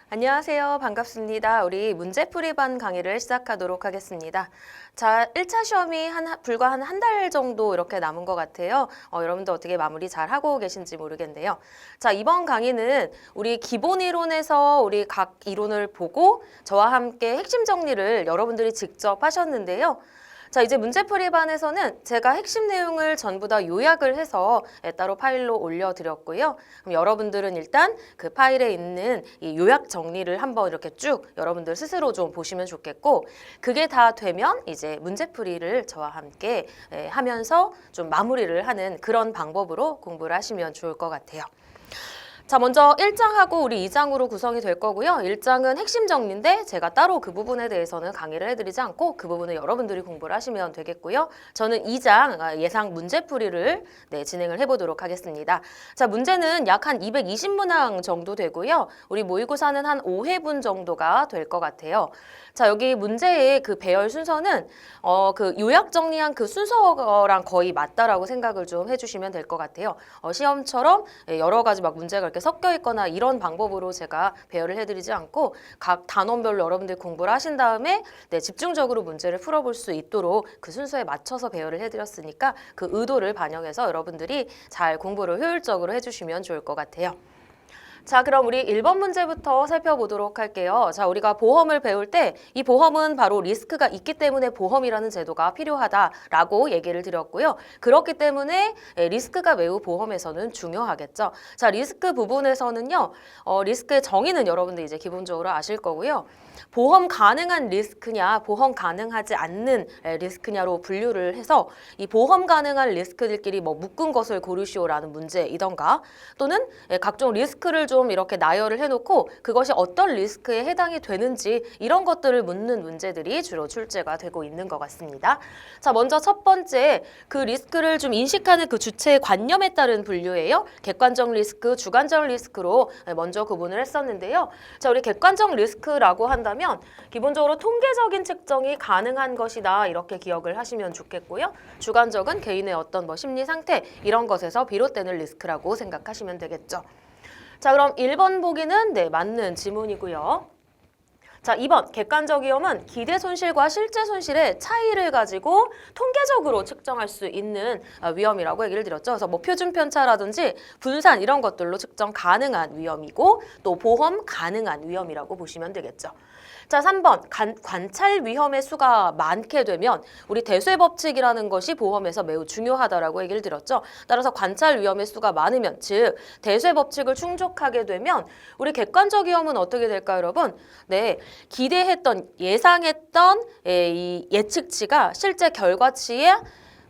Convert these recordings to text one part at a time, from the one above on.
안녕하세요. 반갑습니다. 우리 문제풀이반 강의를 시작하도록 하겠습니다. 자, 1차 시험이 불과 한 달 정도 이렇게 남은 것 같아요. 여러분들 어떻게 마무리 잘 하고 계신지 모르겠네요. 자, 이번 강의는 우리 기본 이론에서 우리 각 이론을 보고 저와 함께 핵심 정리를 여러분들이 직접 하셨는데요. 자, 이제 문제풀이반에서는 제가 핵심 내용을 전부 다 요약을 해서 따로 파일로 올려드렸고요. 그럼 여러분들은 일단 그 파일에 있는 이 요약 정리를 한번 이렇게 쭉 여러분들 스스로 좀 보시면 좋겠고, 그게 다 되면 이제 문제풀이를 저와 함께 하면서 좀 마무리를 하는 그런 방법으로 공부를 하시면 좋을 것 같아요. 자, 먼저 1장하고 우리 2장으로 구성이 될 거고요. 1장은 핵심 정리인데 제가 따로 그 부분에 대해서는 강의를 해드리지 않고 그 부분을 여러분들이 공부를 하시면 되겠고요. 저는 2장 예상 문제풀이를 진행을 해보도록 하겠습니다. 자, 문제는 약 한 220문항 정도 되고요. 우리 모의고사는 한 5회분 정도가 될 것 같아요. 자, 여기 문제의 그 배열 순서는 그 요약 정리한 그 순서랑 거의 맞다라고 생각을 좀 해주시면 될 것 같아요. 시험처럼 여러 가지 막 문제가 이렇게 섞여 있거나 이런 방법으로 제가 배열을 해드리지 않고 각 단원별로 여러분들 공부를 하신 다음에 집중적으로 문제를 풀어볼 수 있도록 그 순서에 맞춰서 배열을 해드렸으니까 그 의도를 반영해서 여러분들이 잘 공부를 효율적으로 해주시면 좋을 것 같아요. 자, 그럼 우리 1번 문제부터 살펴보도록 할게요. 자, 우리가 보험을 배울 때 이 보험은 바로 리스크가 있기 때문에 보험이라는 제도가 필요하다라고 얘기를 드렸고요. 그렇기 때문에 리스크가 매우 보험에서는 중요하겠죠. 자, 리스크 부분에서는요. 리스크의 정의는 여러분들 이제 기본적으로 아실 거고요. 보험 가능한 리스크냐, 보험 가능하지 않는 리스크냐로 분류를 해서 이 보험 가능한 리스크들끼리 뭐 묶은 것을 고르시오라는 문제이던가 또는 각종 리스크를 좀 이렇게 나열을 해놓고 그것이 어떤 리스크에 해당이 되는지 이런 것들을 묻는 문제들이 주로 출제가 되고 있는 것 같습니다. 자, 먼저 첫 번째 그 리스크를 좀 인식하는 그 주체의 관념에 따른 분류예요. 객관적 리스크, 주관적 리스크로 먼저 구분을 했었는데요. 자, 우리 객관적 리스크라고 한다면 기본적으로 통계적인 측정이 가능한 것이다 이렇게 기억을 하시면 좋겠고요. 주관적은 개인의 어떤 뭐 심리 상태 이런 것에서 비롯되는 리스크라고 생각하시면 되겠죠. 자, 그럼 1번 보기는 맞는 지문이고요. 자, 2번 객관적 위험은 기대 손실과 실제 손실의 차이를 가지고 통계적으로 측정할 수 있는 위험이라고 얘기를 드렸죠. 그래서 뭐 표준 편차라든지 분산 이런 것들로 측정 가능한 위험이고 또 보험 가능한 위험이라고 보시면 되겠죠. 자, 3번 관찰 위험의 수가 많게 되면 우리 대수의 법칙이라는 것이 보험에서 매우 중요하다라고 얘기를 드렸죠. 따라서 관찰 위험의 수가 많으면 즉 대수의 법칙을 충족하게 되면 우리 객관적 위험은 어떻게 될까요, 여러분? 네, 기대했던 예상했던 이 예측치가 실제 결과치에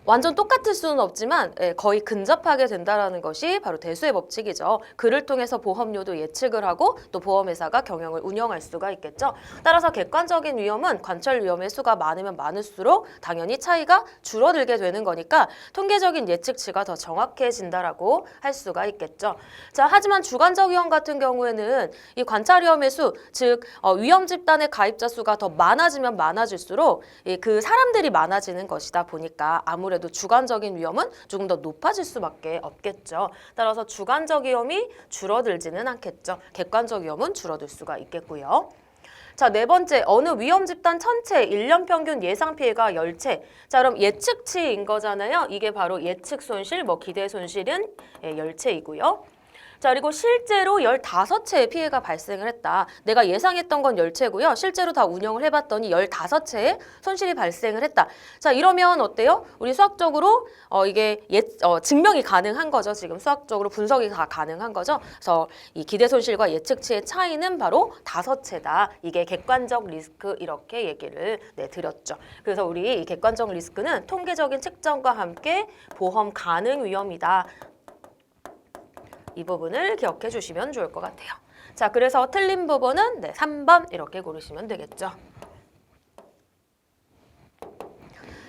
완전 똑같을 수는 없지만 거의 근접하게 된다는 것이 바로 대수의 법칙이죠. 그를 통해서 보험료도 예측을 하고 또 보험회사가 경영을 운영할 수가 있겠죠. 따라서 객관적인 위험은 관찰 위험의 수가 많으면 많을수록 당연히 차이가 줄어들게 되는 거니까 통계적인 예측치가 더 정확해진다라고 할 수가 있겠죠. 자, 하지만 주관적 위험 같은 경우에는 이 관찰 위험의 수, 즉 위험 집단의 가입자 수가 더 많아지면 많아질수록 그 사람들이 많아지는 것이다 보니까 아무래도 주관적인 위험은 조금 더 높아질 수밖에 없겠죠. 따라서 주관적 위험이 줄어들지는 않겠죠. 객관적 위험은 줄어들 수가 있겠고요. 자, 네 번째, 어느 위험 집단 전체 1년 평균 예상 피해가 10채. 자, 그럼 예측치인 거잖아요. 이게 바로 예측 손실, 뭐 기대 손실은 10채이고요. 자, 그리고 실제로 15채의 피해가 발생을 했다. 내가 예상했던 건 10채고요. 실제로 다 운영을 해봤더니 15채의 손실이 발생을 했다. 자, 이러면 어때요? 우리 수학적으로 이게 증명이 가능한 거죠. 지금 수학적으로 분석이 다 가능한 거죠. 그래서 이 기대 손실과 예측치의 차이는 바로 5채다. 이게 객관적 리스크 이렇게 얘기를 드렸죠. 그래서 우리 이 객관적 리스크는 통계적인 측정과 함께 보험 가능 위험이다. 이 부분을 기억해 주시면 좋을 것 같아요. 자, 그래서 틀린 부분은 3번 이렇게 고르시면 되겠죠.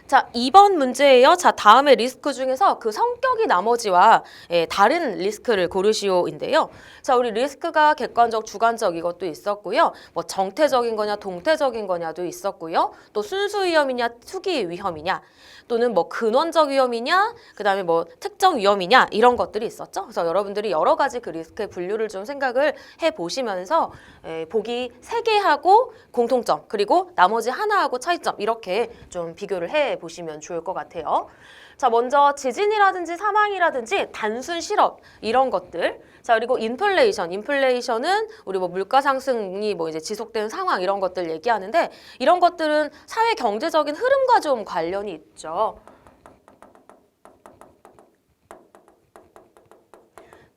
자, 2번 문제예요. 자, 다음의 리스크 중에서 그 성격이 나머지와 다른 리스크를 고르시오인데요. 자, 우리 리스크가 객관적, 주관적 이것도 있었고요. 뭐 정태적인 거냐, 동태적인 거냐도 있었고요. 또 순수 위험이냐, 투기 위험이냐, 또는 뭐 근원적 위험이냐, 그다음에 뭐 특정 위험이냐 이런 것들이 있었죠. 그래서 여러분들이 여러 가지 그 리스크의 분류를 좀 생각을 해 보시면서 보기 3개하고 공통점, 그리고 나머지 하나하고 차이점 이렇게 좀 비교를 해 보시면 좋을 것 같아요. 자, 먼저 지진이라든지 사망이라든지 단순 실업 이런 것들. 자, 그리고 인플레이션은 우리 뭐 물가 상승이 뭐 이제 지속되는 상황 이런 것들 얘기하는데 이런 것들은 사회 경제적인 흐름과 좀 관련이 있죠.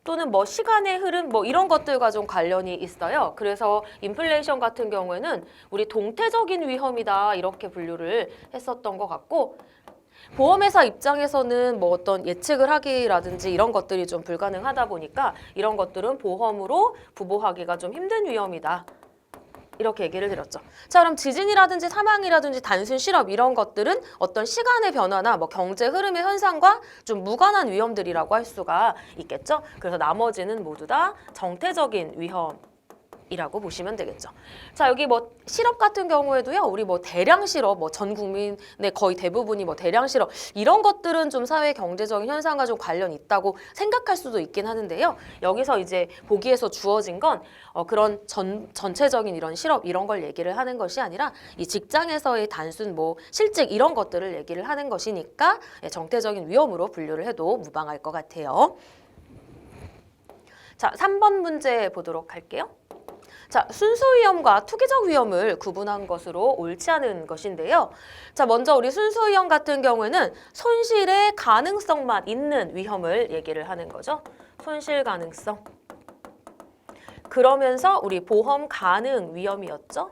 또는 뭐 시간의 흐름 뭐 이런 것들과 좀 관련이 있어요. 그래서 인플레이션 같은 경우에는 우리 동태적인 위험이다 이렇게 분류를 했었던 것 같고, 보험회사 입장에서는 뭐 어떤 예측을 하기라든지 이런 것들이 좀 불가능하다 보니까 이런 것들은 보험으로 부보하기가 좀 힘든 위험이다. 이렇게 얘기를 드렸죠. 자, 그럼 지진이라든지 사망이라든지 단순 실업 이런 것들은 어떤 시간의 변화나 뭐 경제 흐름의 현상과 좀 무관한 위험들이라고 할 수가 있겠죠. 그래서 나머지는 모두 다 정태적인 위험. 이라고 보시면 되겠죠. 자, 여기 뭐 실업 같은 경우에도요. 우리 뭐 대량 실업, 뭐 전 국민의 거의 대부분이 뭐 대량 실업 이런 것들은 좀 사회 경제적인 현상과 좀 관련이 있다고 생각할 수도 있긴 하는데요. 여기서 이제 보기에서 주어진 건 그런 전체적인 이런 실업 이런 걸 얘기를 하는 것이 아니라 이 직장에서의 단순 뭐 실직 이런 것들을 얘기를 하는 것이니까 정태적인 위험으로 분류를 해도 무방할 것 같아요. 자, 3번 문제 보도록 할게요. 자, 순수 위험과 투기적 위험을 구분한 것으로 옳지 않은 것인데요. 자, 먼저 우리 순수 위험 같은 경우에는 손실의 가능성만 있는 위험을 얘기를 하는 거죠. 손실 가능성. 그러면서 우리 보험 가능 위험이었죠.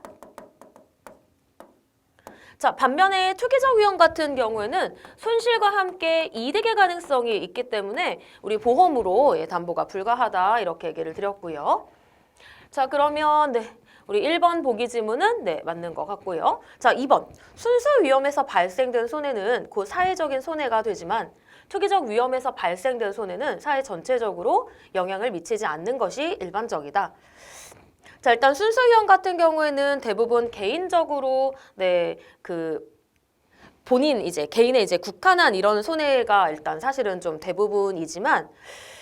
자, 반면에 투기적 위험 같은 경우에는 손실과 함께 이득의 가능성이 있기 때문에 우리 보험으로 담보가 불가하다 이렇게 얘기를 드렸고요. 자, 그러면 우리 1번 보기 지문은 맞는 것 같고요. 자, 2번. 순수 위험에서 발생된 손해는 곧 사회적인 손해가 되지만 투기적 위험에서 발생된 손해는 사회 전체적으로 영향을 미치지 않는 것이 일반적이다. 자, 일단 순수 위험 같은 경우에는 대부분 개인적으로 본인 개인의 국한한 이런 손해가 일단 사실은 좀 대부분이지만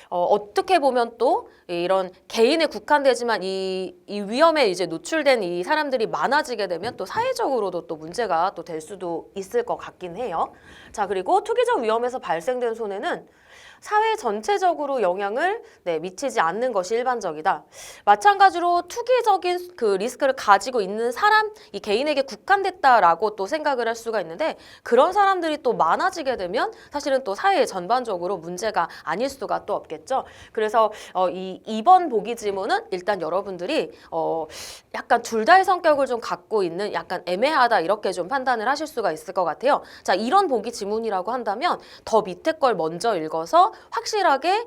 어떻게 보면 또 이런 개인에 국한되지만 이 위험에 노출된 이 사람들이 많아지게 되면 또 사회적으로도 또 문제가 또 될 수도 있을 것 같긴 해요. 자, 그리고 투기적 위험에서 발생된 손해는 사회 전체적으로 영향을 미치지 않는 것이 일반적이다. 마찬가지로 투기적인 그 리스크를 가지고 있는 사람, 이 개인에게 국한됐다라고 또 생각을 할 수가 있는데 그런 사람들이 또 많아지게 되면 사실은 또 사회 전반적으로 문제가 아닐 수가 또 없겠죠. 그래서 이 2번 보기 지문은 일단 여러분들이 약간 둘 다의 성격을 좀 갖고 있는 약간 애매하다 이렇게 좀 판단을 하실 수가 있을 것 같아요. 자, 이런 보기 지문이라고 한다면 더 밑에 걸 먼저 읽어서 확실하게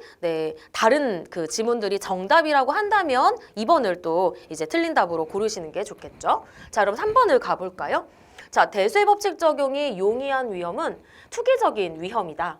다른 그 지문들이 정답이라고 한다면 2번을 또 이제 틀린 답으로 고르시는 게 좋겠죠. 자, 그럼 3번을 가볼까요? 자, 대수의 법칙 적용이 용이한 위험은 투기적인 위험이다.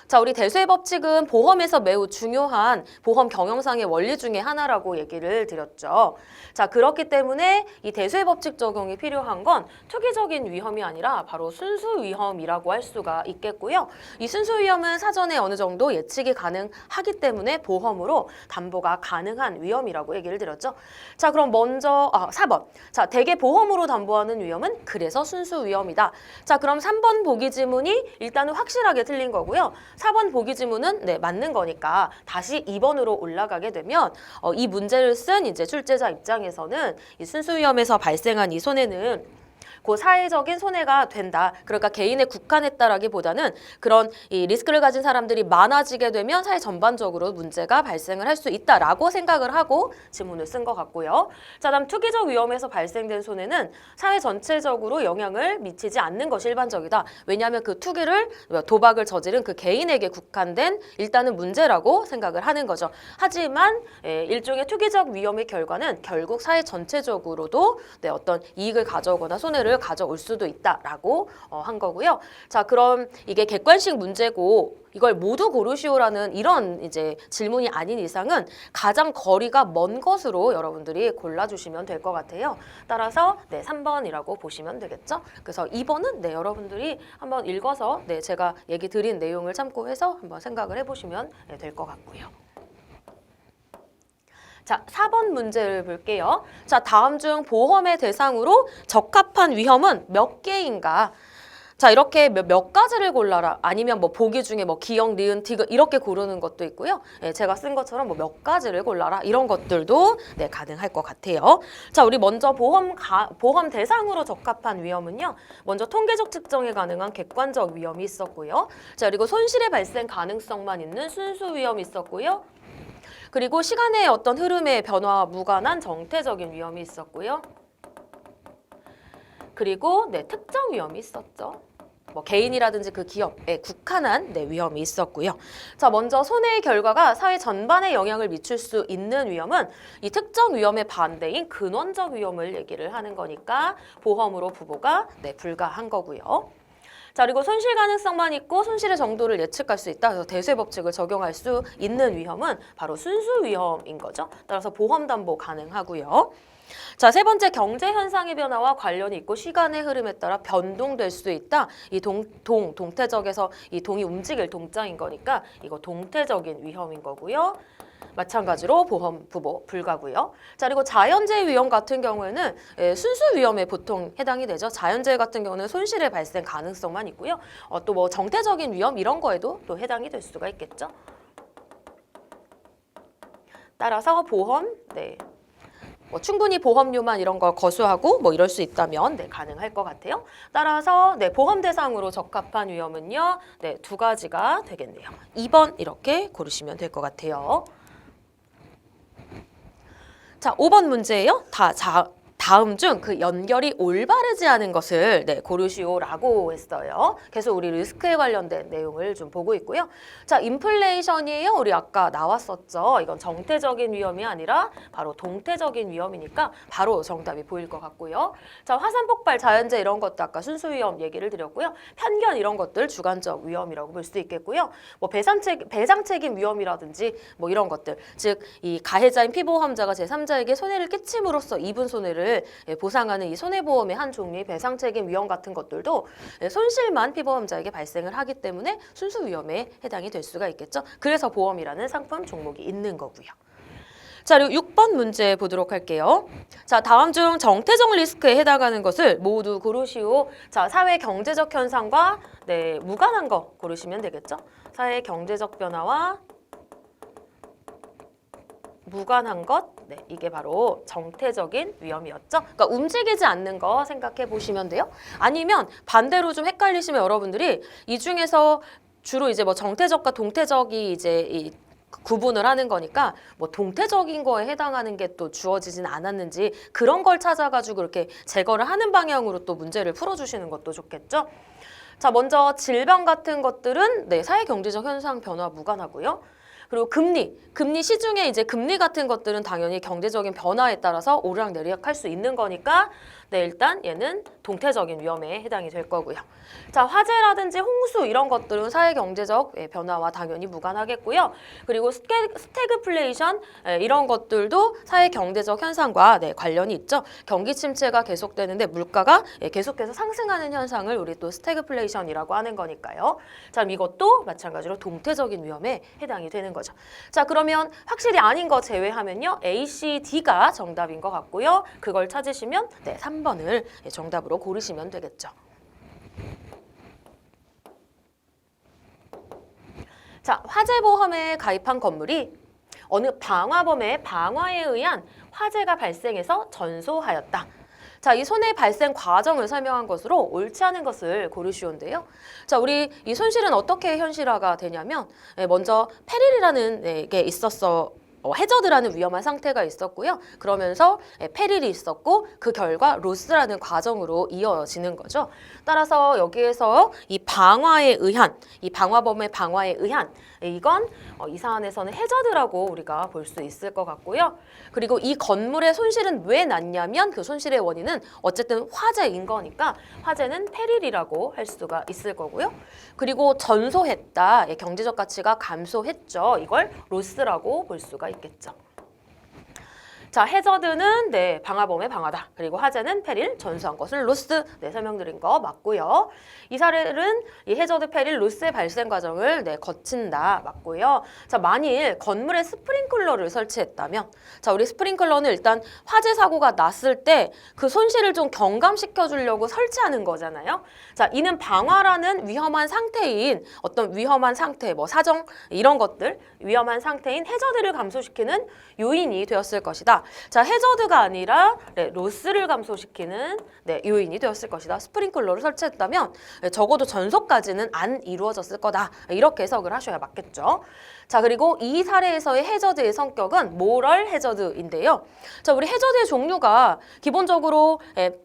자, 우리 대수의 법칙은 보험에서 매우 중요한 보험 경영상의 원리 중에 하나라고 얘기를 드렸죠. 자, 그렇기 때문에 이 대수의 법칙 적용이 필요한 건 투기적인 위험이 아니라 바로 순수 위험이라고 할 수가 있겠고요. 이 순수 위험은 사전에 어느 정도 예측이 가능하기 때문에 보험으로 담보가 가능한 위험이라고 얘기를 드렸죠. 자, 그럼 먼저 4번. 자, 대개 보험으로 담보하는 위험은 그래서 순수 위험이다. 자, 그럼 3번 보기 지문이 일단은 확실하게 틀린 거고요. 4번 보기 지문은 맞는 거니까 다시 2번으로 올라가게 되면 이 문제를 쓴 이제 출제자 입장에서는 이 순수 위험에서 발생한 이 손해는 그 사회적인 손해가 된다. 그러니까 개인에 국한했다라기보다는 그런 이 리스크를 가진 사람들이 많아지게 되면 사회 전반적으로 문제가 발생을 할 수 있다라고 생각을 하고 지문을 쓴 것 같고요. 자, 다음 투기적 위험에서 발생된 손해는 사회 전체적으로 영향을 미치지 않는 것이 일반적이다. 왜냐하면 그 투기를 도박을 저지른 그 개인에게 국한된 일단은 문제라고 생각을 하는 거죠. 하지만 일종의 투기적 위험의 결과는 결국 사회 전체적으로도 어떤 이익을 가져오거나 손해를 위험을 가져올 수도 있다라고 한 거고요. 자, 그럼 이게 객관식 문제고 이걸 모두 고르시오라는 이런 이제 질문이 아닌 이상은 가장 거리가 먼 것으로 여러분들이 골라주시면 될 것 같아요. 따라서 네, 3번이라고 보시면 되겠죠. 그래서 2번은 네, 여러분들이 한번 읽어서 네, 제가 얘기 드린 내용을 참고해서 한번 생각을 해보시면 네, 될 것 같고요. 자, 4번 문제를 볼게요. 자, 다음 중 보험의 대상으로 적합한 위험은 몇 개인가? 자, 이렇게 몇 가지를 골라라. 아니면 뭐 보기 중에 뭐 기역, 니은, 디귿 이렇게 고르는 것도 있고요. 예, 제가 쓴 것처럼 뭐 몇 가지를 골라라. 이런 것들도 네, 가능할 것 같아요. 자, 우리 먼저 보험 대상으로 적합한 위험은요. 먼저 통계적 측정이 가능한 객관적 위험이 있었고요. 자, 그리고 손실의 발생 가능성만 있는 순수 위험이 있었고요. 그리고 시간의 어떤 흐름의 변화와 무관한 정태적인 위험이 있었고요. 그리고 네, 특정 위험이 있었죠. 뭐 개인이라든지 그 기업에 국한한 네, 위험이 있었고요. 자, 먼저 손해의 결과가 사회 전반에 영향을 미칠 수 있는 위험은 이 특정 위험의 반대인 근원적 위험을 얘기를 하는 거니까 보험으로 부보가 네, 불가한 거고요. 자, 그리고 손실 가능성만 있고 손실의 정도를 예측할 수 있다. 그래서 대세 법칙을 적용할 수 있는 위험은 바로 순수 위험인 거죠. 따라서 보험 담보 가능하고요. 자, 세 번째 경제 현상의 변화와 관련이 있고 시간의 흐름에 따라 변동될 수 있다. 이 동태적에서 이 동이 움직일 동장인 거니까 이거 동태적인 위험인 거고요. 마찬가지로 보험 부보 불가고요. 자, 그리고 자연재해 위험 같은 경우에는 순수 위험에 보통 해당이 되죠. 자연재해 같은 경우는 손실의 발생 가능성만 있고요. 또 뭐 정태적인 위험 이런 거에도 또 해당이 될 수가 있겠죠. 따라서 보험, 네. 뭐 충분히 보험료만 이런 걸 거수하고 뭐 이럴 수 있다면 네, 가능할 것 같아요. 따라서 네, 보험 대상으로 적합한 위험은요. 네, 두 가지가 되겠네요. 2번 이렇게 고르시면 될 것 같아요. 자, 5번 문제예요. 다음 중 그 연결이 올바르지 않은 것을 네, 고르시오라고 했어요. 계속 우리 리스크에 관련된 내용을 좀 보고 있고요. 자, 인플레이션이에요. 우리 아까 나왔었죠. 이건 정태적인 위험이 아니라 바로 동태적인 위험이니까 바로 정답이 보일 것 같고요. 자, 화산 폭발, 자연재해 이런 것도 아까 순수 위험 얘기를 드렸고요. 편견 이런 것들 주관적 위험이라고 볼 수도 있겠고요. 뭐 배상 책임 위험이라든지 뭐 이런 것들, 즉 이 가해자인 피보험자가 제3자에게 손해를 끼침으로써 입은 손해를 보상하는 이 손해보험의 한 종류의 배상책임 위험 같은 것들도 손실만 피보험자에게 발생을 하기 때문에 순수 위험에 해당이 될 수가 있겠죠. 그래서 보험이라는 상품 종목이 있는 거고요. 자, 그리고 6번 문제 보도록 할게요. 자, 다음 중 정태적 리스크에 해당하는 것을 모두 고르시오. 자, 사회 경제적 현상과 네, 무관한 거 고르시면 되겠죠. 사회 경제적 변화와 무관한 것, 네, 이게 바로 정태적인 위험이었죠. 그러니까 움직이지 않는 거 생각해 보시면 돼요. 아니면 반대로 좀 헷갈리시면 여러분들이 이 중에서 주로 이제 뭐 정태적과 동태적이 이제 이 구분을 하는 거니까 뭐 동태적인 거에 해당하는 게 또 주어지진 않았는지 그런 걸 찾아가지고 이렇게 제거를 하는 방향으로 또 문제를 풀어주시는 것도 좋겠죠. 자, 먼저 질병 같은 것들은 네, 사회 경제적 현상 변화 무관하고요. 그리고 금리 시중에 이제 금리 같은 것들은 당연히 경제적인 변화에 따라서 오르락내리락 할 수 있는 거니까 네, 일단 얘는 동태적인 위험에 해당이 될 거고요. 자, 화재라든지 홍수 이런 것들은 사회 경제적 변화와 당연히 무관하겠고요. 그리고 스태그플레이션 이런 것들도 사회 경제적 현상과 네, 관련이 있죠. 경기 침체가 계속되는데 물가가 계속해서 상승하는 현상을 우리 또 스태그플레이션이라고 하는 거니까요. 자, 이것도 마찬가지로 동태적인 위험에 해당이 되는 거죠. 자, 그러면 확실히 아닌 거 제외하면요. A, C, D가 정답인 것 같고요. 그걸 찾으시면 네, 3번을 정답으로 고르시면 되겠죠. 자, 화재보험에 가입한 건물이 어느 방화범의 방화에 의한 화재가 발생해서 전소하였다. 자, 이 손해 발생 과정을 설명한 것으로 옳지 않은 것을 고르시온데요. 자, 우리 이 손실은 어떻게 현실화가 되냐면 먼저 페릴이라는 게 있었어. 해저드라는 위험한 상태가 있었고요. 그러면서 페릴이 있었고 그 결과 로스라는 과정으로 이어지는 거죠. 따라서 여기에서 이 방화에 의한, 이 방화범의 방화에 의한 이건 이 사안에서는 해저드라고 우리가 볼 수 있을 것 같고요. 그리고 이 건물의 손실은 왜 났냐면 그 손실의 원인은 어쨌든 화재인 거니까 화재는 페릴이라고 할 수가 있을 거고요. 그리고 전소했다, 경제적 가치가 감소했죠. 이걸 로스라고 볼 수가 있겠죠. 자, 해저드는 방화범의 방화다. 그리고 화재는 페릴, 전소한 것을 로스. 설명드린 거 맞고요. 이 사례는 이 해저드, 페릴, 로스의 발생 과정을 거친다. 맞고요. 자, 만일 건물에 스프링클러를 설치했다면, 자, 우리 스프링클러는 일단 화재 사고가 났을 때 그 손실을 좀 경감시켜 주려고 설치하는 거잖아요. 자, 이는 방화라는 위험한 상태인 어떤 위험한 상태, 뭐 사정 이런 것들, 위험한 상태인 해저드를 감소시키는 요인이 되었을 것이다. 자, 해저드가 아니라 로스를 감소시키는 요인이 되었을 것이다. 스프링클러를 설치했다면 적어도 전소까지는 안 이루어졌을 거다. 이렇게 해석을 하셔야 맞겠죠. 자, 그리고 이 사례에서의 해저드의 성격은 모럴 해저드인데요. 자, 우리 해저드의 종류가 기본적으로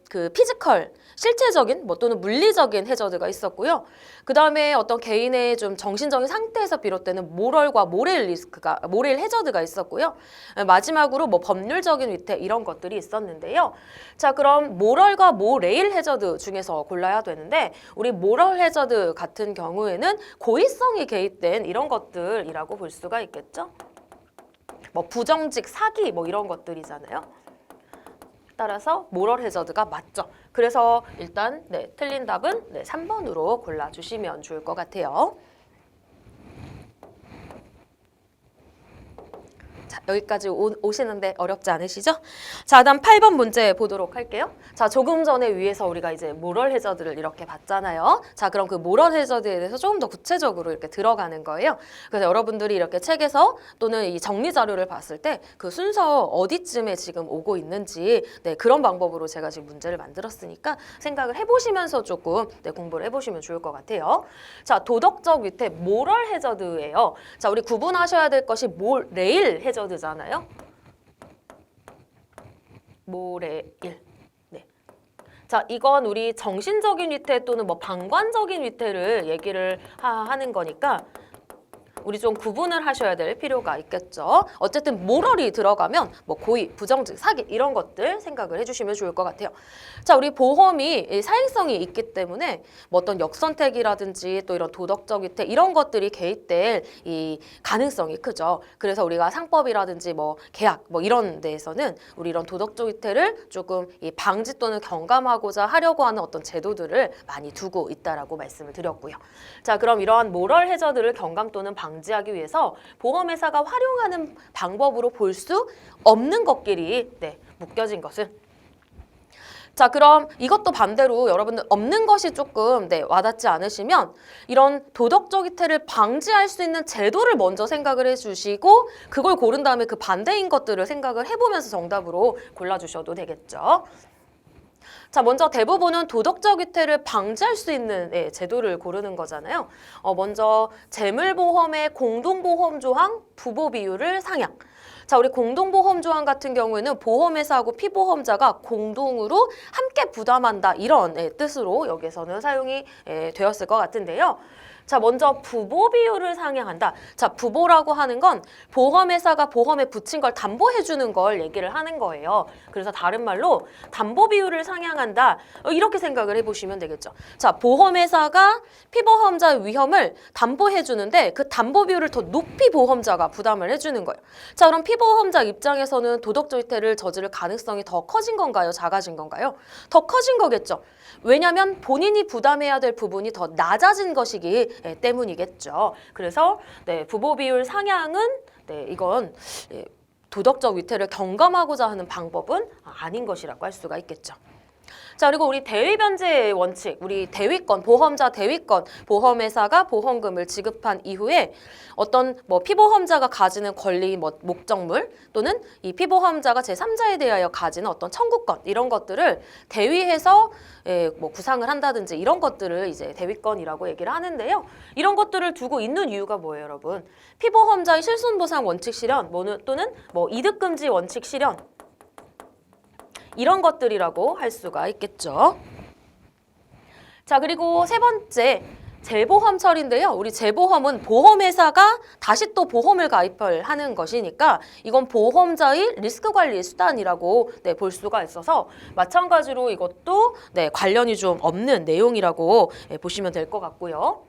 그 피지컬, 실체적인 또는 물리적인 해저드가 있었고요. 그 다음에 어떤 개인의 좀 정신적인 상태에서 비롯되는 모럴과 모렐 해저드가 있었고요. 마지막으로 뭐 법률적인 위태 이런 것들이 있었는데요. 자, 그럼 모럴과 모레일 해저드 중에서 골라야 되는데 우리 모럴 해저드 같은 경우에는 고의성이 개입된 이런 것들이라고 볼 수가 있겠죠. 뭐 부정직, 사기 뭐 이런 것들이잖아요. 따라서 모럴 해저드가 맞죠. 그래서 일단 틀린 답은 3번으로 골라주시면 좋을 것 같아요. 자, 여기까지 오시는데 어렵지 않으시죠? 자, 다음 8번 문제 보도록 할게요. 자, 조금 전에 위에서 우리가 이제 모럴 해저드를 이렇게 봤잖아요. 자, 그럼 그 모럴 해저드에 대해서 조금 더 구체적으로 이렇게 들어가는 거예요. 그래서 여러분들이 이렇게 책에서 또는 이 정리 자료를 봤을 때 그 순서 어디쯤에 지금 오고 있는지 그런 방법으로 제가 지금 문제를 만들었으니까 생각을 해보시면서 조금 공부를 해보시면 좋을 것 같아요. 자, 도덕적 위태 모럴 해저드예요. 자, 우리 구분하셔야 될 것이 모레일 해저드잖아요. 모레일. 자, 이건 우리 정신적인 위태 또는 뭐 방관적인 위태를 얘기를 하는 거니까 우리 좀 구분을 하셔야 될 필요가 있겠죠. 어쨌든 모럴이 들어가면 뭐 고의, 부정직, 사기 이런 것들 생각을 해주시면 좋을 것 같아요. 자, 우리 보험이 사행성이 있기 때문에 뭐 어떤 역선택이라든지 또 이런 도덕적 위태 이런 것들이 개입될 이 가능성이 크죠. 그래서 우리가 상법이라든지 뭐 계약 뭐 이런 데에서는 우리 이런 도덕적 위태를 조금 이 방지 또는 경감하고자 하려고 하는 어떤 제도들을 많이 두고 있다라고 말씀을 드렸고요. 자, 그럼 이러한 모럴 해저드를 경감 또는 방지하기 위해서 보험회사가 활용하는 방법으로 볼 수 없는 것끼리 묶여진 것은 자, 그럼 이것도 반대로 여러분들 없는 것이 조금 와닿지 않으시면 이런 도덕적 위태를 방지할 수 있는 제도를 먼저 생각을 해주시고 그걸 고른 다음에 그 반대인 것들을 생각을 해보면서 정답으로 골라주셔도 되겠죠. 자, 먼저 대부분은 도덕적 위태를 방지할 수 있는 제도를 고르는 거잖아요. 먼저 재물보험의 공동보험 조항, 부보 비율을 상향. 자, 우리 공동보험 조항 같은 경우에는 보험회사하고 피보험자가 공동으로 함께 부담한다 이런 뜻으로 여기서는 사용이 되었을 것 같은데요. 자, 먼저 부보 비율을 상향한다. 자, 부보라고 하는 건 보험회사가 보험에 붙인 걸 담보해 주는 걸 얘기를 하는 거예요. 그래서 다른 말로 담보 비율을 상향한다. 이렇게 생각을 해보시면 되겠죠. 자, 보험회사가 피보험자의 위험을 담보해 주는데 그 담보 비율을 더 높이 보험자가 부담을 해주는 거예요. 자, 그럼 피보험자 입장에서는 도덕적 위태를 저지를 가능성이 더 커진 건가요? 작아진 건가요? 더 커진 거겠죠. 왜냐하면 본인이 부담해야 될 부분이 더 낮아진 것이기 때문이겠죠. 그래서 부보 비율 상향은 이건 도덕적 위태를 경감하고자 하는 방법은 아닌 것이라고 할 수가 있겠죠. 자, 그리고 우리 대위변제의 원칙, 우리 대위권, 보험자 대위권, 보험회사가 보험금을 지급한 이후에 어떤 뭐 피보험자가 가지는 권리, 뭐 목적물 또는 이 피보험자가 제3자에 대하여 가지는 어떤 청구권 이런 것들을 대위해서 뭐 구상을 한다든지 이런 것들을 이제 대위권이라고 얘기를 하는데요. 이런 것들을 두고 있는 이유가 뭐예요, 여러분? 피보험자의 실손보상 원칙 실현 또는 뭐 이득금지 원칙 실현 이런 것들이라고 할 수가 있겠죠. 자, 그리고 세 번째 재보험 처리인데요. 우리 재보험은 보험회사가 다시 또 보험을 가입을 하는 것이니까 이건 보험자의 리스크 관리 수단이라고 볼 수가 있어서 마찬가지로 이것도 관련이 좀 없는 내용이라고 보시면 될 것 같고요.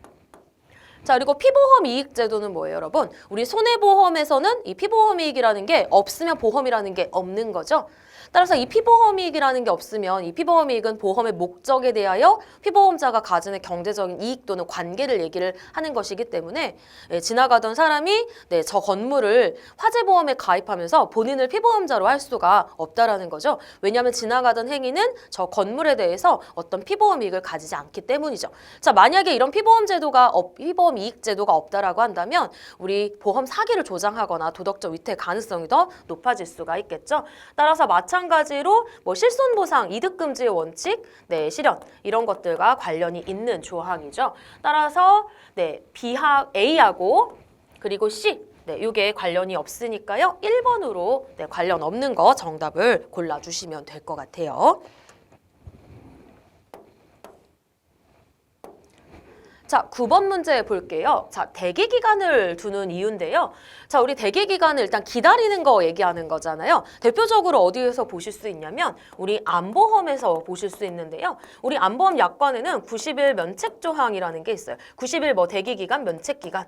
자, 그리고 피보험 이익 제도는 뭐예요, 여러분? 우리 손해보험에서는 이 피보험 이익이라는 게 없으면 보험이라는 게 없는 거죠. 따라서 이 피보험 이익이라는 게 없으면 이 피보험 이익은 보험의 목적에 대하여 피보험자가 가지는 경제적인 이익 또는 관계를 얘기를 하는 것이기 때문에 지나가던 사람이 저 건물을 화재보험에 가입하면서 본인을 피보험자로 할 수가 없다라는 거죠. 왜냐하면 지나가던 행위는 저 건물에 대해서 어떤 피보험 이익을 가지지 않기 때문이죠. 자, 만약에 이런 피보험 이익 제도가 없다라고 한다면 우리 보험 사기를 조장하거나 도덕적 위태 가능성이 더 높아질 수가 있겠죠. 따라서 마찬가지로 뭐 실손보상, 이득금지의 원칙, 실현 이런 것들과 관련이 있는 조항이죠. 따라서 B학 A하고 그리고 C 이게 관련이 없으니까요. 1번으로 관련 없는 거 정답을 골라주시면 될 것 같아요. 자, 9번 문제 볼게요. 자, 대기기간을 두는 이유인데요. 자, 우리 대기기간을 일단 기다리는 거 얘기하는 거잖아요. 대표적으로 어디에서 보실 수 있냐면 우리 암보험에서 보실 수 있는데요. 우리 암보험 약관에는 90일 면책 조항이라는 게 있어요. 90일 뭐 대기기간, 면책기간.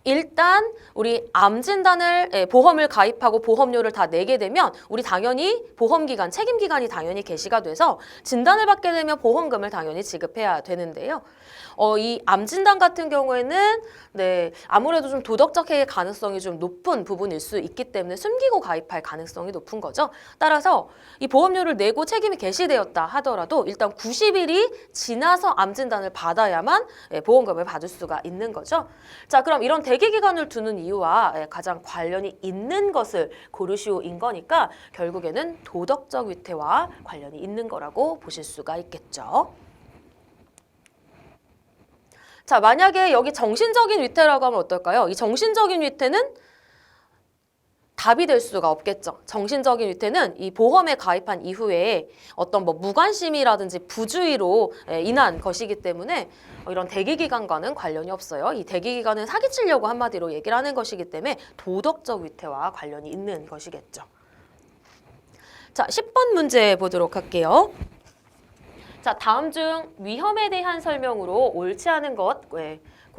일단 우리 암 진단을 보험을 가입하고 보험료를 다 내게 되면 우리 당연히 보험기간, 책임기간이 당연히 개시가 돼서 진단을 받게 되면 보험금을 당연히 지급해야 되는데요. 이 암 진단 같은 경우에는 아무래도 좀 도덕적 해의 가능성이 좀 높은 부분일 수 있기 때문에 숨기고 가입할 가능성이 높은 거죠. 따라서 이 보험료를 내고 책임이 개시되었다 하더라도 일단 90일이 지나서 암 진단을 받아야만 보험금을 받을 수가 있는 거죠. 자, 그럼 이런 대기기간을 두는 이유와 가장 관련이 있는 것을 고르시오인 거니까 결국에는 도덕적 위태와 관련이 있는 거라고 보실 수가 있겠죠. 자, 만약에 여기 정신적인 위태라고 하면 어떨까요? 이 정신적인 위태는 답이 될 수가 없겠죠. 정신적인 위태는 이 보험에 가입한 이후에 어떤 뭐 무관심이라든지 부주의로 인한 것이기 때문에 이런 대기기간과는 관련이 없어요. 이 대기기간은 사기치려고 한마디로 얘기를 하는 것이기 때문에 도덕적 위태와 관련이 있는 것이겠죠. 자, 10번 문제 보도록 할게요. 자, 다음 중 위험에 대한 설명으로 옳지 않은 것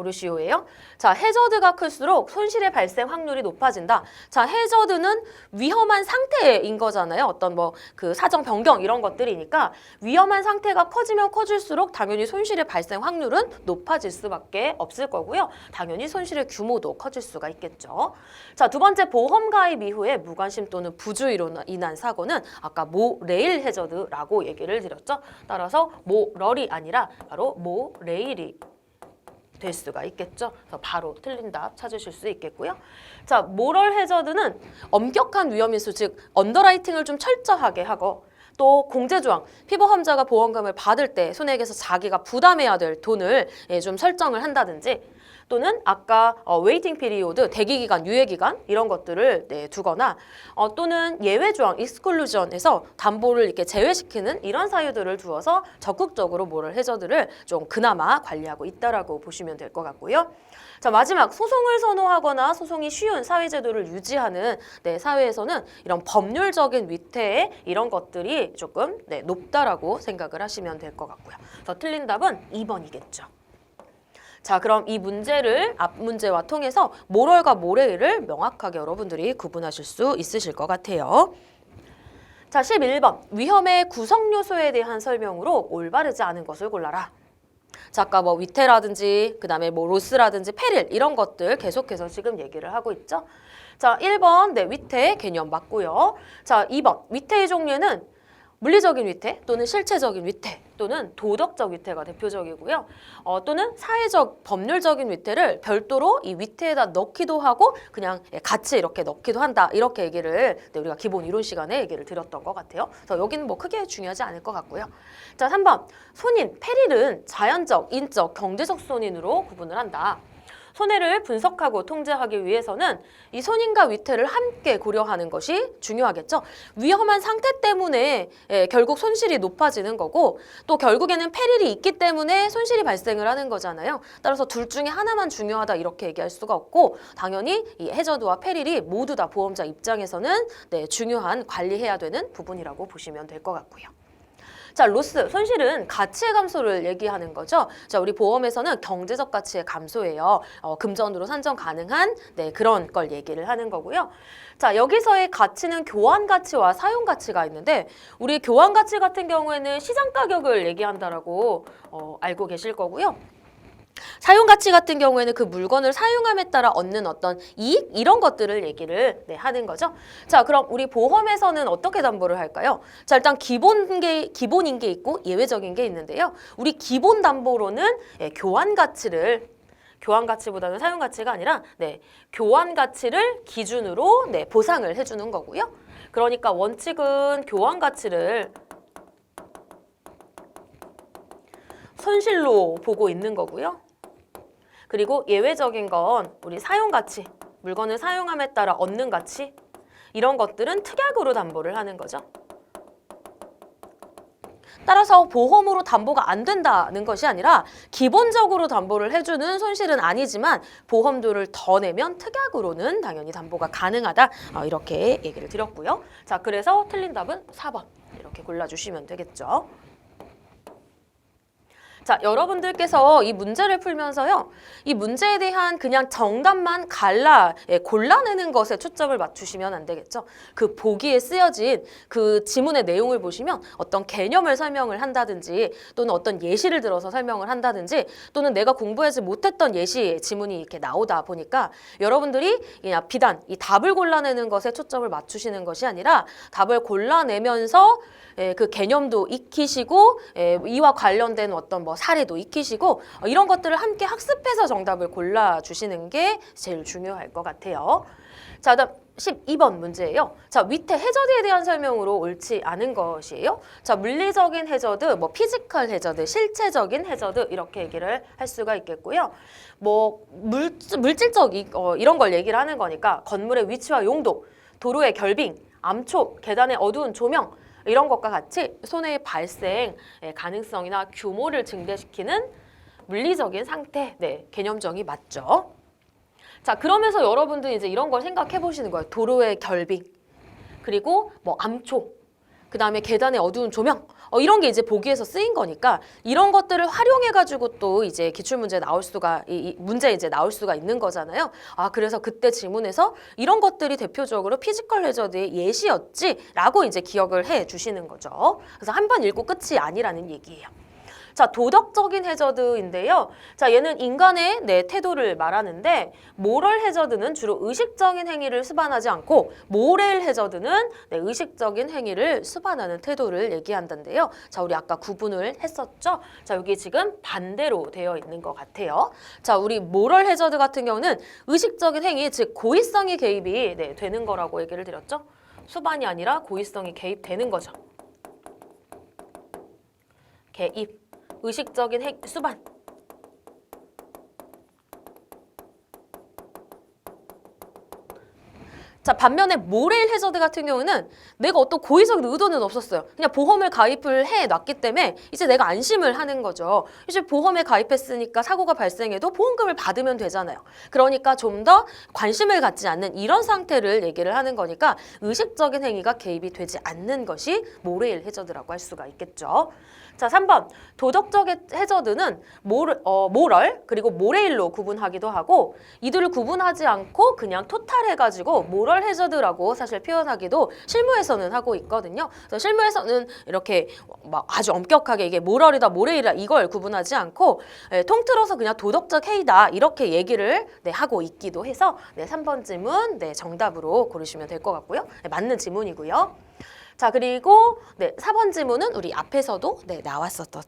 고르시오예요. 자, 해저드가 클수록 손실의 발생 확률이 높아진다. 자, 해저드는 위험한 상태인 거잖아요. 어떤 뭐 그 사정 변경 이런 것들이니까 위험한 상태가 커지면 커질수록 당연히 손실의 발생 확률은 높아질 수밖에 없을 거고요. 당연히 손실의 규모도 커질 수가 있겠죠. 자, 두 번째 보험 가입 이후에 무관심 또는 부주의로 인한 사고는 아까 모레일 해저드라고 얘기를 드렸죠. 따라서 모럴이 아니라 바로 모레일이 될 수가 있겠죠. 그래서 바로 틀린 답 찾으실 수 있겠고요. 자, 모럴 해저드는 엄격한 위험인수, 즉 언더라이팅을 좀 철저하게 하고 또 공제조항, 피보험자가 보험금을 받을 때 손해액에서 자기가 부담해야 될 돈을 좀 설정을 한다든지 또는 아까 웨이팅 피리오드, 대기기간, 유예기간 이런 것들을 두거나 또는 예외조항, 익스클루전에서 담보를 이렇게 제외시키는 이런 사유들을 두어서 적극적으로 모럴 해저드를 좀 그나마 관리하고 있다라고 보시면 될 것 같고요. 자, 마지막 소송을 선호하거나 소송이 쉬운 사회제도를 유지하는 사회에서는 이런 법률적인 위태의 이런 것들이 조금 높다라고 생각을 하시면 될 것 같고요. 그래서 틀린 답은 2번이겠죠. 자, 그럼 이 문제를 앞 문제와 통해서 모럴과 모레일을 명확하게 여러분들이 구분하실 수 있으실 것 같아요. 자, 11번 위험의 구성 요소에 대한 설명으로 올바르지 않은 것을 골라라. 자, 아까 뭐 위태라든지 그다음에 뭐 로스라든지 페릴 이런 것들 계속해서 지금 얘기를 하고 있죠. 자, 1번 위태 개념 맞고요. 자, 2번 위태의 종류는 물리적인 위태 또는 실체적인 위태 또는 도덕적 위태가 대표적이고요. 또는 사회적, 법률적인 위태를 별도로 이 위태에다 넣기도 하고 그냥 같이 이렇게 넣기도 한다. 이렇게 얘기를 우리가 기본 이론 시간에 얘기를 드렸던 것 같아요. 그래서 여기는 뭐 크게 중요하지 않을 것 같고요. 자, 3번. 손인, 페릴은 자연적, 인적, 경제적 손인으로 구분을 한다. 손해를 분석하고 통제하기 위해서는 이 손인과 위태를 함께 고려하는 것이 중요하겠죠. 위험한 상태 때문에 결국 손실이 높아지는 거고 또 결국에는 페릴이 있기 때문에 손실이 발생을 하는 거잖아요. 따라서 둘 중에 하나만 중요하다 이렇게 얘기할 수가 없고 당연히 이 해저드와 페릴이 모두 다 보험자 입장에서는 중요한 관리해야 되는 부분이라고 보시면 될 것 같고요. 자, 로스, 손실은 가치의 감소를 얘기하는 거죠. 자, 우리 보험에서는 경제적 가치의 감소예요. 금전으로 산정 가능한 그런 걸 얘기를 하는 거고요. 자, 여기서의 가치는 교환 가치와 사용 가치가 있는데 우리 교환 가치 같은 경우에는 시장 가격을 얘기한다라고 알고 계실 거고요. 사용 가치 같은 경우에는 그 물건을 사용함에 따라 얻는 어떤 이익 이런 것들을 얘기를 하는 거죠. 자, 그럼 우리 보험에서는 어떻게 담보를 할까요? 자, 일단 기본인 게 있고 예외적인 게 있는데요. 우리 기본 담보로는 교환 가치보다는 사용 가치가 아니라 교환 가치를 기준으로 보상을 해주는 거고요. 그러니까 원칙은 교환 가치를 손실로 보고 있는 거고요. 그리고 예외적인 건 우리 사용 가치, 물건을 사용함에 따라 얻는 가치 이런 것들은 특약으로 담보를 하는 거죠. 따라서 보험으로 담보가 안 된다는 것이 아니라 기본적으로 담보를 해주는 손실은 아니지만 보험료를 더 내면 특약으로는 당연히 담보가 가능하다 이렇게 얘기를 드렸고요. 자, 그래서 틀린 답은 4번 이렇게 골라주시면 되겠죠. 자, 여러분들께서 이 문제를 풀면서요. 이 문제에 대한 그냥 정답만 골라내는 것에 초점을 맞추시면 안 되겠죠. 그 보기에 쓰여진 그 지문의 내용을 보시면 어떤 개념을 설명을 한다든지 또는 어떤 예시를 들어서 설명을 한다든지 또는 내가 공부하지 못했던 예시 지문이 이렇게 나오다 보니까 여러분들이 그냥 비단 이 답을 골라내는 것에 초점을 맞추시는 것이 아니라 답을 골라내면서 그 개념도 익히시고 이와 관련된 어떤 뭐 사례도 익히시고 이런 것들을 함께 학습해서 정답을 골라주시는 게 제일 중요할 것 같아요. 자, 다음 12번 문제예요. 자, 위태 해저드에 대한 설명으로 옳지 않은 것이에요. 자, 물리적인 해저드, 뭐 피지컬 해저드, 실체적인 해저드 이렇게 얘기를 할 수가 있겠고요. 뭐 물질적 이런 걸 얘기를 하는 거니까 건물의 위치와 용도, 도로의 결빙, 암초, 계단의 어두운 조명 이런 것과 같이 손해의 발생 가능성이나 규모를 증대시키는 물리적인 상태, 개념정의 맞죠? 자, 그러면서 여러분들 이제 이런 걸 생각해 보시는 거예요. 도로의 결빙, 그리고 뭐 암초, 그 다음에 계단의 어두운 조명, 이런 게 이제 보기에서 쓰인 거니까 이런 것들을 활용해가지고 또 이제 기출문제 나올 수가, 문제 이제 나올 수가 있는 거잖아요. 아, 그래서 그때 지문에서 이런 것들이 대표적으로 피지컬 해저드의 예시였지라고 이제 기억을 해 주시는 거죠. 그래서 한 번 읽고 끝이 아니라는 얘기예요. 자, 도덕적인 해저드인데요. 자, 얘는 인간의 태도를 말하는데 모럴 해저드는 주로 의식적인 행위를 수반하지 않고 모렐 해저드는 의식적인 행위를 수반하는 태도를 얘기한다는데요. 자, 우리 아까 구분을 했었죠? 자, 여기 지금 반대로 되어 있는 것 같아요. 자, 우리 모럴 해저드 같은 경우는 의식적인 행위, 즉 고의성이 개입이 되는 거라고 얘기를 드렸죠? 수반이 아니라 고의성이 개입되는 거죠. 개입. 의식적인 수반. 자, 반면에 모레일 해저드 같은 경우는 내가 어떤 고의적인 의도는 없었어요. 그냥 보험을 가입을 해놨기 때문에 이제 내가 안심을 하는 거죠. 이제 보험에 가입했으니까 사고가 발생해도 보험금을 받으면 되잖아요. 그러니까 좀 더 관심을 갖지 않는 이런 상태를 얘기를 하는 거니까 의식적인 행위가 개입이 되지 않는 것이 모레일 해저드라고 할 수가 있겠죠. 자, 3번. 도덕적 해저드는 모럴 그리고 모레일로 구분하기도 하고 이들을 구분하지 않고 그냥 토탈해가지고 모럴 해저드라고 사실 표현하기도 실무에서는 하고 있거든요. 그래서 실무에서는 이렇게 막 아주 엄격하게 이게 모럴이다 모레일이다 이걸 구분하지 않고 통틀어서 그냥 도덕적 해이다 이렇게 얘기를 하고 있기도 해서 3번 질문 정답으로 고르시면 될 것 같고요. 맞는 지문이고요. 자, 그리고 네, 4번 지문은 우리 앞에서도 네, 나왔었죠.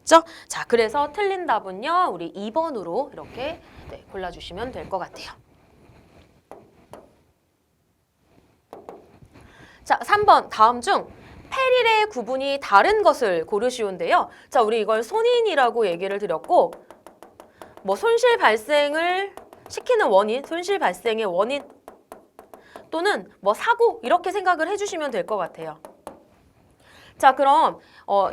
자, 그래서 틀린 답은요. 우리 2번으로 이렇게 네, 골라주시면 될 것 같아요. 자, 3번 다음 중 페릴의 구분이 다른 것을 고르시온데요. 자, 우리 이걸 손인이라고 얘기를 드렸고 뭐 손실 발생을 시키는 원인, 손실 발생의 원인 또는 뭐 사고 이렇게 생각을 해주시면 될 것 같아요. 자, 그럼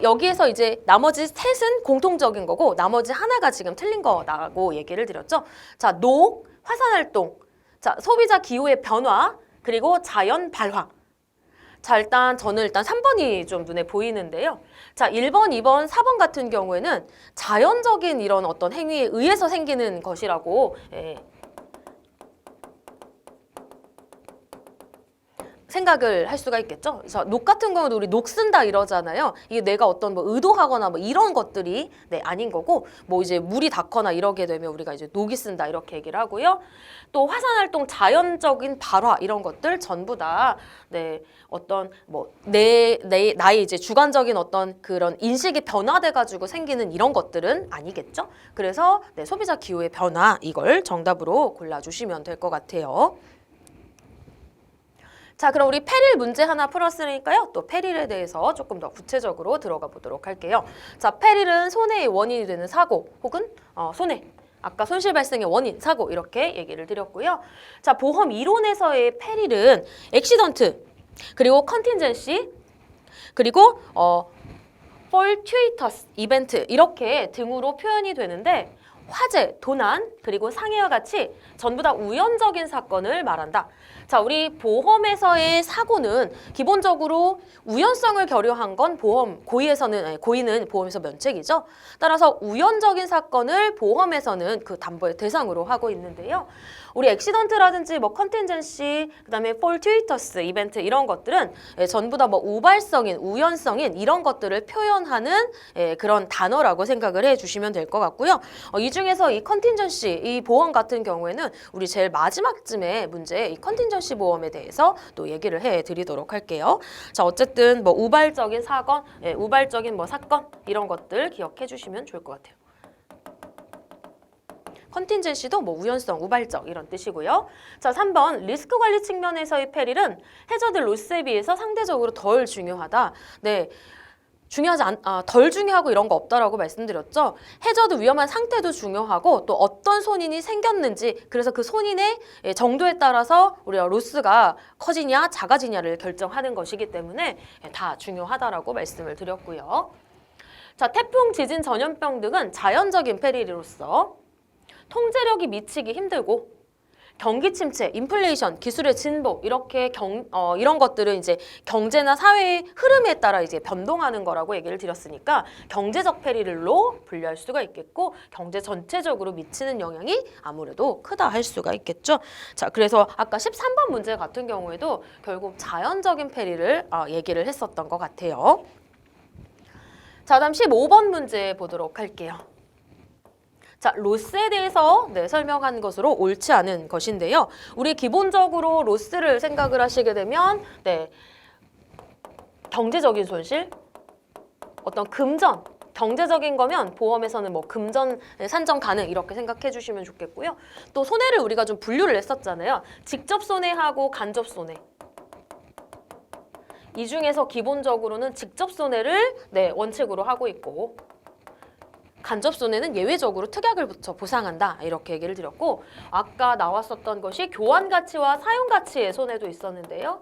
여기에서 이제 나머지 셋은 공통적인 거고 나머지 하나가 지금 틀린 거라고 얘기를 드렸죠. 자, 녹, 화산활동, 자, 소비자 기호의 변화, 그리고 자연 발화. 자, 저는 일단 3번이 좀 눈에 보이는데요. 자, 1번, 2번, 4번 같은 경우에는 자연적인 이런 어떤 행위에 의해서 생기는 것이라고 생각을 할 수가 있겠죠. 그래서 녹 같은 경우도 우리 녹 쓴다 이러잖아요. 이게 내가 어떤 뭐 의도하거나 뭐 이런 것들이 네, 아닌 거고 뭐 이제 물이 닿거나 이러게 되면 우리가 이제 녹이 쓴다 이렇게 얘기를 하고요. 또 화산활동 자연적인 발화 이런 것들 전부 다 네, 어떤 뭐 나의 이제 주관적인 어떤 그런 인식이 변화돼 가지고 생기는 이런 것들은 아니겠죠. 그래서 네, 소비자 기호의 변화 이걸 정답으로 골라주시면 될 것 같아요. 자, 그럼 우리 페릴 문제 하나 풀었으니까요. 또 페릴에 대해서 조금 더 구체적으로 들어가 보도록 할게요. 자, 페릴은 손해의 원인이 되는 사고 혹은 손해. 아까 손실 발생의 원인, 사고 이렇게 얘기를 드렸고요. 자, 보험 이론에서의 페릴은 액시던트, 그리고 컨틴전시, 그리고 fortuitous 이벤트 이렇게 등으로 표현이 되는데 화재, 도난, 그리고 상해와 같이 전부 다 우연적인 사건을 말한다. 자, 우리 보험에서의 사고는 기본적으로 우연성을 결여한 건 고의는 보험에서 면책이죠. 따라서 우연적인 사건을 보험에서는 그 담보의 대상으로 하고 있는데요. 우리 액시던트라든지 뭐 컨틴전시, 그다음에 fortuitous 이벤트 이런 것들은 전부 다 뭐 우발성인, 우연성인 이런 것들을 표현하는 그런 단어라고 생각을 해주시면 될 것 같고요. 이 중에서 이 컨틴전시, 이 보험 같은 경우에는 우리 제일 마지막쯤에 문제 이 컨틴전시 보험에 대해서 또 얘기를 해드리도록 할게요. 자, 어쨌든 뭐 우발적인 사건, 우발적인 뭐 사건 이런 것들 기억해 주시면 좋을 것 같아요. 컨틴전시도 뭐 우연성, 우발적 이런 뜻이고요. 자, 3번 리스크 관리 측면에서의 페릴은 해저드 로스에 비해서 상대적으로 덜 중요하다. 네. 덜 중요하고 이런 거 없다라고 말씀드렸죠. 해저드 위험한 상태도 중요하고 또 어떤 손인이 생겼는지 그래서 그 손인의 정도에 따라서 우리가 로스가 커지냐 작아지냐를 결정하는 것이기 때문에 다 중요하다라고 말씀을 드렸고요. 자, 태풍, 지진, 전염병 등은 자연적인 페릴로서 통제력이 미치기 힘들고 경기 침체, 인플레이션, 기술의 진보 이렇게 이런 것들은 이제 경제나 사회의 흐름에 따라 이제 변동하는 거라고 얘기를 드렸으니까 경제적 페릴로 분류할 수가 있겠고 경제 전체적으로 미치는 영향이 아무래도 크다 할 수가 있겠죠. 자, 그래서 아까 13번 문제 같은 경우에도 결국 자연적인 페릴을 얘기를 했었던 것 같아요. 자, 다음 15번 문제 보도록 할게요. 자, 로스에 대해서 설명한 것으로 옳지 않은 것인데요. 우리 기본적으로 로스를 생각을 하시게 되면 경제적인 손실, 어떤 금전, 경제적인 거면 보험에서는 뭐 금전 산정 가능 이렇게 생각해 주시면 좋겠고요. 또 손해를 우리가 좀 분류를 했었잖아요. 직접 손해하고 간접 손해. 이 중에서 기본적으로는 직접 손해를 원칙으로 하고 있고 간접 손해는 예외적으로 특약을 붙여 보상한다 이렇게 얘기를 드렸고 아까 나왔었던 것이 교환 가치와 사용 가치의 손해도 있었는데요.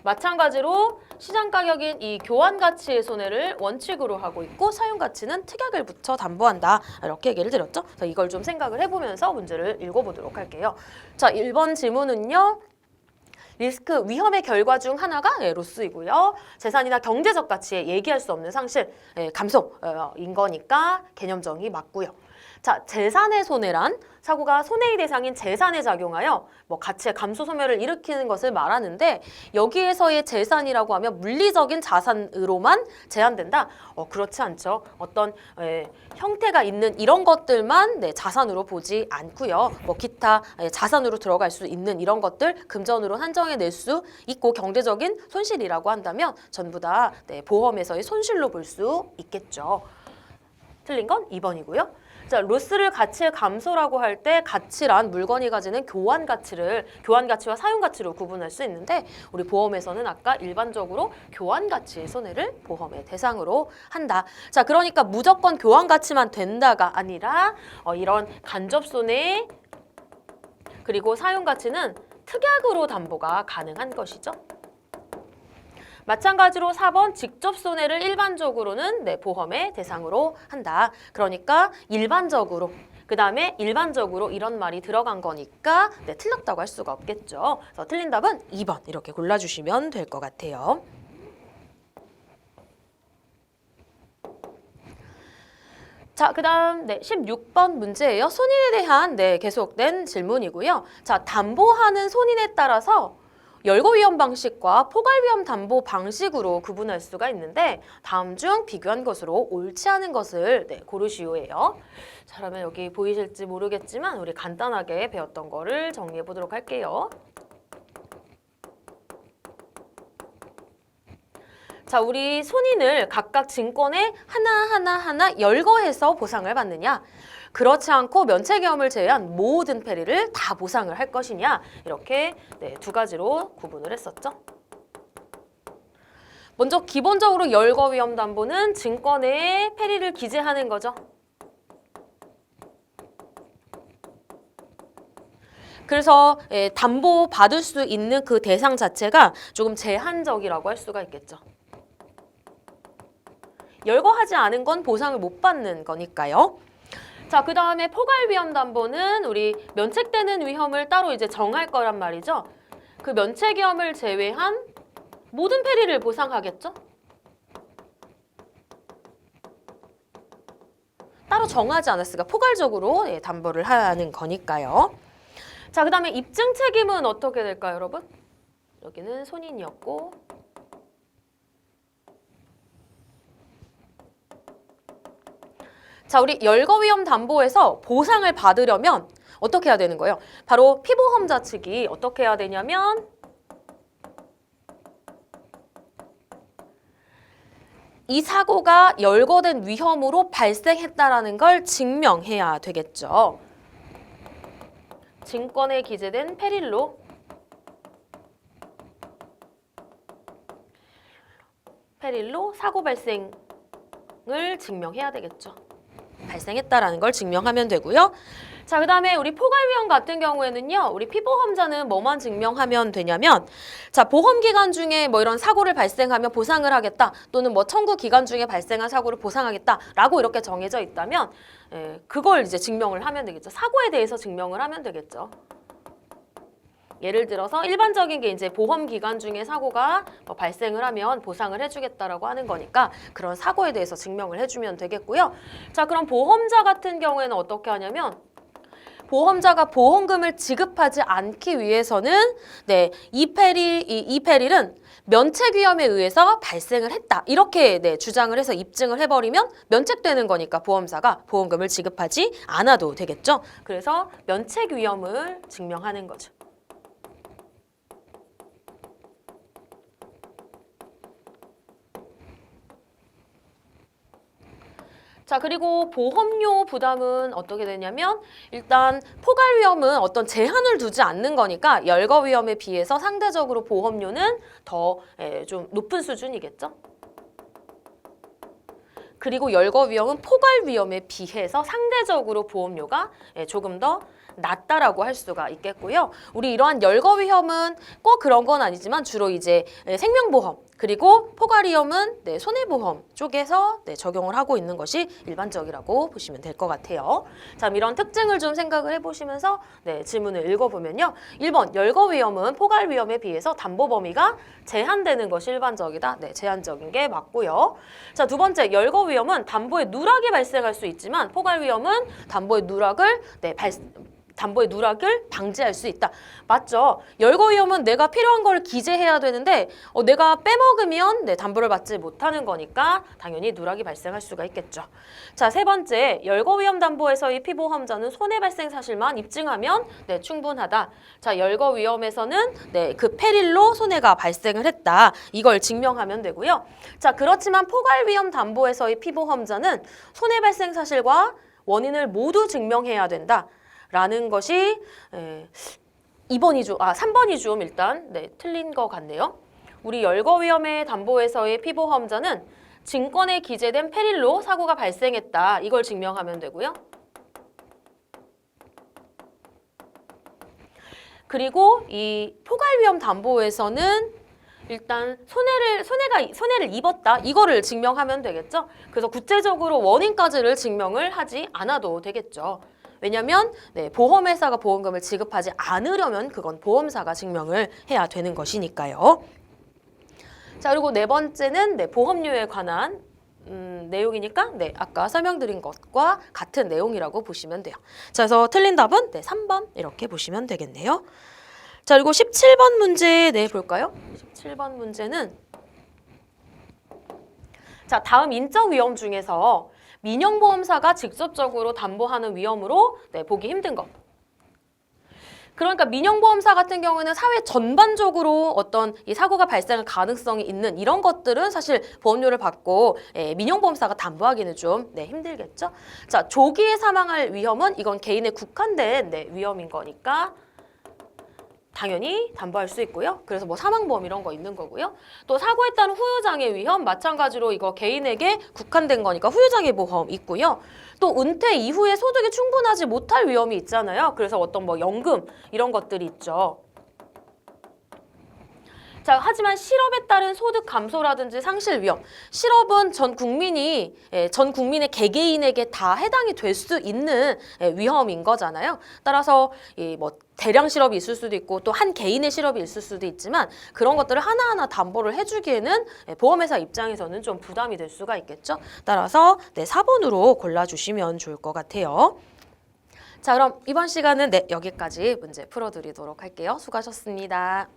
마찬가지로 시장 가격인 이 교환 가치의 손해를 원칙으로 하고 있고 사용 가치는 특약을 붙여 담보한다 이렇게 얘기를 드렸죠. 그래서 이걸 좀 생각을 해보면서 문제를 읽어보도록 할게요. 자, 1번 질문은요. 리스크, 위험의 결과 중 하나가 로스이고요. 재산이나 경제적 가치에 얘기할 수 없는 상실, 감소인 거니까 개념정이 맞고요. 자, 재산의 손해란 사고가 손해의 대상인 재산에 작용하여 뭐 가치의 감소 소멸을 일으키는 것을 말하는데 여기에서의 재산이라고 하면 물리적인 자산으로만 제한된다? 그렇지 않죠. 어떤 형태가 있는 이런 것들만 자산으로 보지 않고요. 뭐 기타 자산으로 들어갈 수 있는 이런 것들 금전으로 한정해 낼 수 있고 경제적인 손실이라고 한다면 전부 다 보험에서의 손실로 볼 수 있겠죠. 틀린 건 2번이고요. 자, 로스를 가치의 감소라고 할 때 가치란 물건이 가지는 교환 가치와 사용 가치로 구분할 수 있는데 우리 보험에서는 아까 일반적으로 교환 가치의 손해를 보험의 대상으로 한다. 자, 그러니까 무조건 교환 가치만 된다가 아니라 이런 간접 손해 그리고 사용 가치는 특약으로 담보가 가능한 것이죠. 마찬가지로 4번 직접 손해를 일반적으로는 보험의 대상으로 한다. 그러니까 일반적으로 그 다음에 일반적으로 이런 말이 들어간 거니까 틀렸다고 할 수가 없겠죠. 그래서 틀린 답은 2번 이렇게 골라주시면 될 것 같아요. 자, 그 다음 16번 문제예요. 손인에 대한 계속된 질문이고요. 자, 담보하는 손인에 따라서 열거위험 방식과 포괄위험 담보 방식으로 구분할 수가 있는데 다음 중 비교한 것으로 옳지 않은 것을 고르시오예요. 자, 그러면 여기 보이실지 모르겠지만 우리 간단하게 배웠던 거를 정리해 보도록 할게요. 자, 우리 손인을 각각 증권에 하나 열거해서 보상을 받느냐? 그렇지 않고 면책위험을 제외한 모든 패리를 다 보상을 할 것이냐? 이렇게 두 가지로 구분을 했었죠. 먼저 기본적으로 열거위험 담보는 증권에 패리를 기재하는 거죠. 그래서 담보 받을 수 있는 그 대상 자체가 조금 제한적이라고 할 수가 있겠죠. 열거하지 않은 건 보상을 못 받는 거니까요. 자, 그 다음에 포괄위험 담보는 우리 면책되는 위험을 따로 이제 정할 거란 말이죠. 그 면책위험을 제외한 모든 패리를 보상하겠죠. 따로 정하지 않았으니까 포괄적으로 담보를 하는 거니까요. 자, 그 다음에 입증 책임은 어떻게 될까요, 여러분? 여기는 손인이었고 자, 우리 열거위험 담보에서 보상을 받으려면 어떻게 해야 되는 거예요? 바로 피보험자 측이 어떻게 해야 되냐면 이 사고가 열거된 위험으로 발생했다라는 걸 증명해야 되겠죠. 증권에 기재된 페릴로 사고 발생을 증명해야 되겠죠. 발생했다라는 걸 증명하면 되고요. 자, 그 다음에 우리 포괄위험 같은 경우에는요. 우리 피보험자는 뭐만 증명하면 되냐면 자, 보험기간 중에 뭐 이런 사고를 발생하면 보상을 하겠다 또는 뭐 청구기간 중에 발생한 사고를 보상하겠다 라고 이렇게 정해져 있다면 그걸 이제 증명을 하면 되겠죠. 사고에 대해서 증명을 하면 되겠죠. 예를 들어서 일반적인 게 이제 보험 기간 중에 사고가 발생을 하면 보상을 해주겠다라고 하는 거니까 그런 사고에 대해서 증명을 해주면 되겠고요. 자, 그럼 보험자 같은 경우에는 어떻게 하냐면 보험자가 보험금을 지급하지 않기 위해서는 이 페릴은 면책위험에 의해서 발생을 했다. 이렇게 주장을 해서 입증을 해버리면 면책되는 거니까 보험사가 보험금을 지급하지 않아도 되겠죠. 그래서 면책위험을 증명하는 거죠. 자, 그리고 보험료 부담은 어떻게 되냐면 일단 포괄위험은 어떤 제한을 두지 않는 거니까 열거위험에 비해서 상대적으로 보험료는 더 좀 높은 수준이겠죠. 그리고 열거위험은 포괄위험에 비해서 상대적으로 보험료가 조금 더 낮다라고 할 수가 있겠고요. 우리 이러한 열거위험은 꼭 그런 건 아니지만 주로 이제 생명보험 그리고 포괄위험은 네, 손해보험 쪽에서 네, 적용을 하고 있는 것이 일반적이라고 보시면 될 것 같아요. 자, 이런 특징을 좀 생각을 해보시면서 네, 질문을 읽어보면요. 1번, 열거위험은 포괄위험에 비해서 담보 범위가 제한되는 것이 일반적이다. 네, 제한적인 게 맞고요. 자, 두 번째, 열거위험은 담보에 누락이 발생할 수 있지만 포괄위험은 담보의 누락을 방지할 수 있다. 맞죠? 열거위험은 내가 필요한 걸 기재해야 되는데 내가 빼먹으면 담보를 받지 못하는 거니까 당연히 누락이 발생할 수가 있겠죠. 자, 세 번째, 열거위험 담보에서의 피보험자는 손해 발생 사실만 입증하면 충분하다. 자, 열거위험에서는 그 페릴로 손해가 발생을 했다. 이걸 증명하면 되고요. 자, 그렇지만 포괄위험 담보에서의 피보험자는 손해 발생 사실과 원인을 모두 증명해야 된다. 라는 것이 3번이 좀 일단 틀린 것 같네요. 우리 열거위험의 담보에서의 피보험자는 증권에 기재된 페릴로 사고가 발생했다. 이걸 증명하면 되고요. 그리고 이 포괄위험 담보에서는 일단 손해를 입었다. 이거를 증명하면 되겠죠. 그래서 구체적으로 원인까지를 증명을 하지 않아도 되겠죠. 왜냐하면 보험회사가 보험금을 지급하지 않으려면 그건 보험사가 증명을 해야 되는 것이니까요. 자, 그리고 네 번째는 보험료에 관한 내용이니까 아까 설명드린 것과 같은 내용이라고 보시면 돼요. 자, 그래서 틀린 답은 3번 이렇게 보시면 되겠네요. 자, 그리고 17번 문제 볼까요? 17번 문제는 자, 다음 인적 위험 중에서 민영보험사가 직접적으로 담보하는 위험으로 보기 힘든 것. 그러니까 민영보험사 같은 경우는 사회 전반적으로 어떤 이 사고가 발생할 가능성이 있는 이런 것들은 사실 보험료를 받고 민영보험사가 담보하기는 좀 힘들겠죠. 자, 조기에 사망할 위험은 이건 개인에 국한된 위험인 거니까 당연히 담보할 수 있고요. 그래서 뭐 사망보험 이런 거 있는 거고요. 또 사고에 따른 후유장애 위험 마찬가지로 이거 개인에게 국한된 거니까 후유장애 보험 있고요. 또 은퇴 이후에 소득이 충분하지 못할 위험이 있잖아요. 그래서 어떤 뭐 연금 이런 것들이 있죠. 자, 하지만 실업에 따른 소득 감소라든지 상실 위험. 실업은 전 국민의 개개인에게 다 해당이 될 수 있는 위험인 거잖아요. 따라서 뭐 대량 실업이 있을 수도 있고 또 한 개인의 실업이 있을 수도 있지만 그런 것들을 하나하나 담보를 해주기에는 보험회사 입장에서는 좀 부담이 될 수가 있겠죠. 따라서 4번으로 골라주시면 좋을 것 같아요. 자, 그럼 이번 시간은 여기까지 문제 풀어드리도록 할게요. 수고하셨습니다.